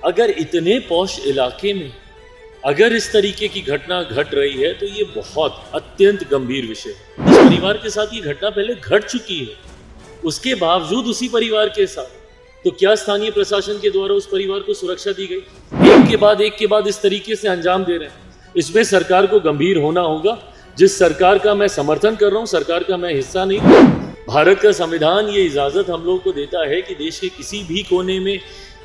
अगर इतने पॉश इलाके में अगर इस तरीके की घटना घट रही है तो ये बहुत अत्यंत गंभीर विषय है। इस परिवार के साथ ये घटना पहले घट चुकी है, उसके बावजूद उसी परिवार के साथ तो क्या स्थानीय प्रशासन के द्वारा उस परिवार को सुरक्षा दी गई? एक के बाद इस तरीके से अंजाम दे रहे हैं। इसमें सरकार को गंभीर होना होगा। जिस सरकार का मैं समर्थन कर रहा हूँ, सरकार का मैं हिस्सा नहीं हूँ। भारत का संविधान ये इजाजत हम लोग को देता है कि देश के किसी भी कोने में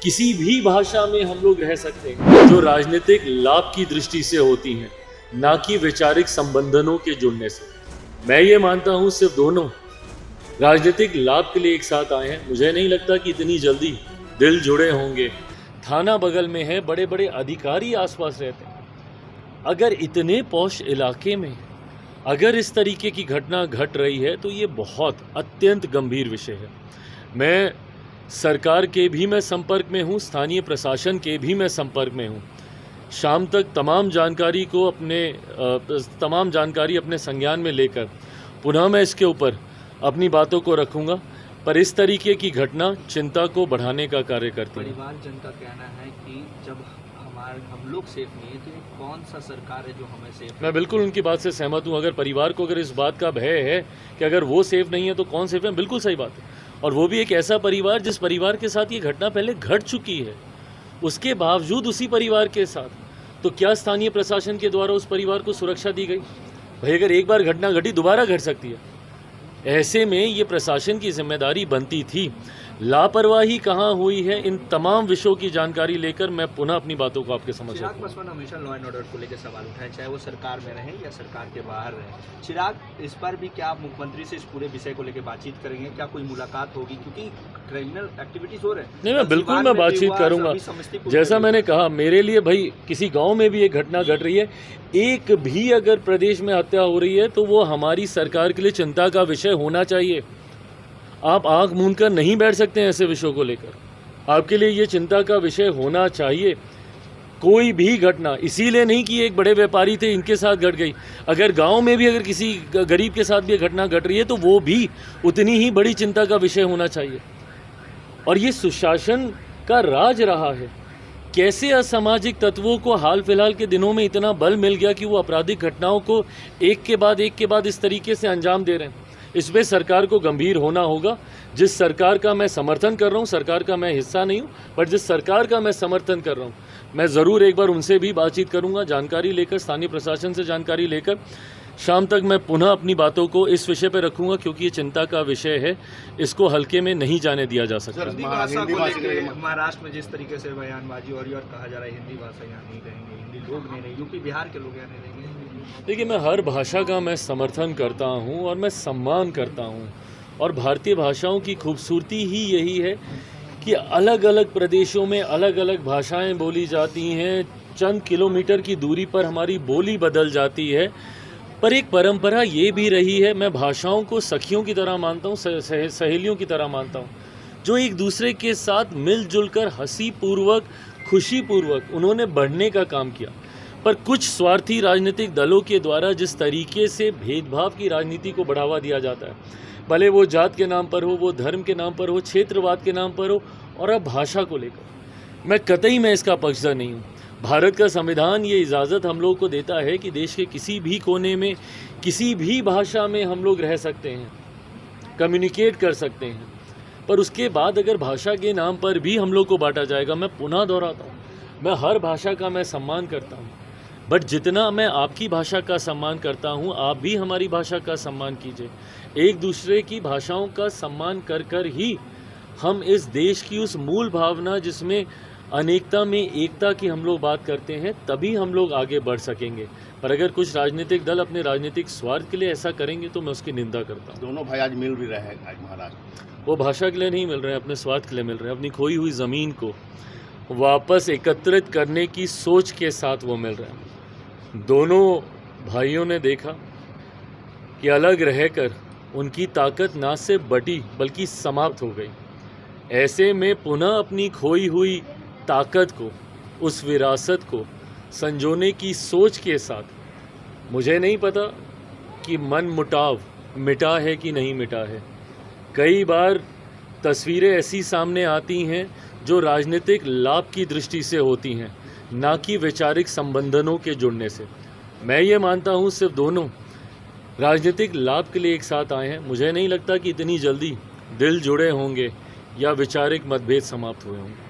किसी भी भाषा में हम लोग रह सकते हैं, जो राजनीतिक लाभ की दृष्टि से होती हैं, ना कि वैचारिक संबंधों के जुड़ने से। मैं ये मानता हूँ सिर्फ दोनों राजनीतिक लाभ के लिए एक साथ आए हैं। मुझे नहीं लगता कि इतनी जल्दी दिल जुड़े होंगे। थाना बगल में है, बड़े बड़े अधिकारी आसपास रहते हैं। अगर इतने पॉश इलाके में अगर इस तरीके की घटना घट रही है तो ये बहुत अत्यंत गंभीर विषय है। मैं सरकार के भी मैं संपर्क में हूँ, स्थानीय प्रशासन के भी मैं संपर्क में हूँ। शाम तक तमाम जानकारी अपने संज्ञान में लेकर पुनः मैं इसके ऊपर अपनी बातों को रखूँगा। पर इस तरीके की घटना चिंता को बढ़ाने का कार्य करती है। परिवार जन का कहना है कि जब हम लोग सेफ नहीं है तो ये कौन सा सरकार है जो हमें सेफ? मैं बिल्कुल उनकी बात से सहमत हूँ। अगर परिवार को अगर इस बात का भय है कि अगर वो सेफ नहीं है तो कौन सेफ है, बिल्कुल सही बात है। और वो भी एक ऐसा परिवार जिस परिवार के साथ ये घटना पहले घट चुकी है, उसके बावजूद उसी परिवार के साथ तो क्या स्थानीय प्रशासन के द्वारा उस परिवार को सुरक्षा दी गई? भाई अगर एक बार घटना घटी, दोबारा घट सकती है। ऐसे में ये प्रशासन की जिम्मेदारी बनती थी। लापरवाही कहाँ हुई है, इन तमाम विषयों की जानकारी लेकर मैं पुनः अपनी बातों को आपके समझ चिराग पासवान हमेशा लॉ एंड ऑर्डर को लेकर सवाल उठाए, चाहे वो सरकार में रहे या सरकार के बाहर रहे। चिराग, इस पर भी क्या आप मुख्यमंत्री से इस पूरे विषय को लेकर बातचीत करेंगे? क्या कोई मुलाकात होगी? क्योंकि क्रिमिनल एक्टिविटीज हो रहे हैं। नहीं, मैं बिल्कुल मैं बातचीत करूंगा। जैसा मैंने कहा, मेरे लिए भाई किसी गाँव में भी एक घटना घट रही है, एक भी अगर प्रदेश में हत्या हो रही है तो वो हमारी सरकार के लिए चिंता का विषय होना चाहिए। आप आंख मूंद कर नहीं बैठ सकते हैं ऐसे विषयों को लेकर। आपके लिए ये चिंता का विषय होना चाहिए। कोई भी घटना इसीलिए नहीं कि एक बड़े व्यापारी थे इनके साथ घट गई। अगर गांव में भी अगर किसी गरीब के साथ भी घटना घट रही है तो वो भी उतनी ही बड़ी चिंता का विषय होना चाहिए। और ये सुशासन का राज रहा है। कैसे असामाजिक तत्वों को हाल फिलहाल के दिनों में इतना बल मिल गया कि वो आपराधिक घटनाओं को एक के बाद इस तरीके से अंजाम दे रहे हैं। इसमें सरकार को गंभीर होना होगा। जिस सरकार का मैं समर्थन कर रहा हूँ, सरकार का मैं हिस्सा नहीं हूँ, पर जिस सरकार का मैं समर्थन कर रहा हूँ, मैं ज़रूर एक बार उनसे भी बातचीत करूँगा, जानकारी लेकर, स्थानीय प्रशासन से जानकारी लेकर। शाम तक मैं पुनः अपनी बातों को इस विषय पर रखूँगा, क्योंकि ये चिंता का विषय है। इसको हल्के में नहीं जाने दिया जा सकता। महाराष्ट्र में जिस तरीके से बयानबाजी और कहा जा रहा है हिंदी भाषा यहाँ नहीं रहेंगे, हिंदी लोग नहीं रहेंगे, यूपी बिहार के लोग यहाँ नहीं रहेंगे। देखिए, मैं हर भाषा का मैं समर्थन करता हूँ और मैं सम्मान करता हूँ। और भारतीय भाषाओं की खूबसूरती ही यही है कि अलग अलग प्रदेशों में अलग अलग भाषाएं बोली जाती हैं। चंद किलोमीटर की दूरी पर हमारी बोली बदल जाती है, पर एक परंपरा ये भी रही है। मैं भाषाओं को सखियों की तरह मानता हूँ, सहेलियों की तरह मानता हूँ, जो एक दूसरे के साथ मिलजुल कर हंसी पूर्वक, खुशी पूर्वक उन्होंने बढ़ने का काम किया। पर कुछ स्वार्थी राजनीतिक दलों के द्वारा जिस तरीके से भेदभाव की राजनीति को बढ़ावा दिया जाता है, भले वो जात के नाम पर हो, वो धर्म के नाम पर हो, क्षेत्रवाद के नाम पर हो, और अब भाषा को लेकर, मैं कतई मैं इसका पक्षधर नहीं हूँ। भारत का संविधान ये इजाज़त हम लोग को देता है कि देश के किसी भी कोने में किसी भी भाषा में हम लोग रह सकते हैं, कम्युनिकेट कर सकते हैं। पर उसके बाद अगर भाषा के नाम पर भी हम लोग को बांटा जाएगा, मैं पुनः दोहराता हूँ, मैं हर भाषा का मैं सम्मान करता हूँ, बट जितना मैं आपकी भाषा का सम्मान करता हूँ, आप भी हमारी भाषा का सम्मान कीजिए। एक दूसरे की भाषाओं का सम्मान कर कर ही हम इस देश की उस मूल भावना जिसमें अनेकता में एकता की हम लोग बात करते हैं, तभी हम लोग आगे बढ़ सकेंगे। पर अगर कुछ राजनीतिक दल अपने राजनीतिक स्वार्थ के लिए ऐसा करेंगे तो मैं उसकी निंदा करता हूँ। दोनों भाई आज मिल भी रहे हैं आज महाराष्ट्र। वो भाषा के लिए नहीं मिल रहे हैं, अपने स्वार्थ के लिए मिल रहे हैं। अपनी खोई हुई ज़मीन को वापस एकत्रित करने की सोच के साथ वो मिल रहे हैं। दोनों भाइयों ने देखा कि अलग रहकर उनकी ताकत ना सिर्फ बढ़ी बल्कि समाप्त हो गई। ऐसे में पुनः अपनी खोई हुई ताकत को, उस विरासत को संजोने की सोच के साथ, मुझे नहीं पता कि मन मुटाव मिटा है कि नहीं मिटा है। कई बार तस्वीरें ऐसी सामने आती हैं जो राजनीतिक लाभ की दृष्टि से होती हैं, ना कि वैचारिक संबंधनों के जुड़ने से। मैं ये मानता हूँ सिर्फ दोनों राजनीतिक लाभ के लिए एक साथ आए हैं। मुझे नहीं लगता कि इतनी जल्दी दिल जुड़े होंगे या वैचारिक मतभेद समाप्त हुए होंगे।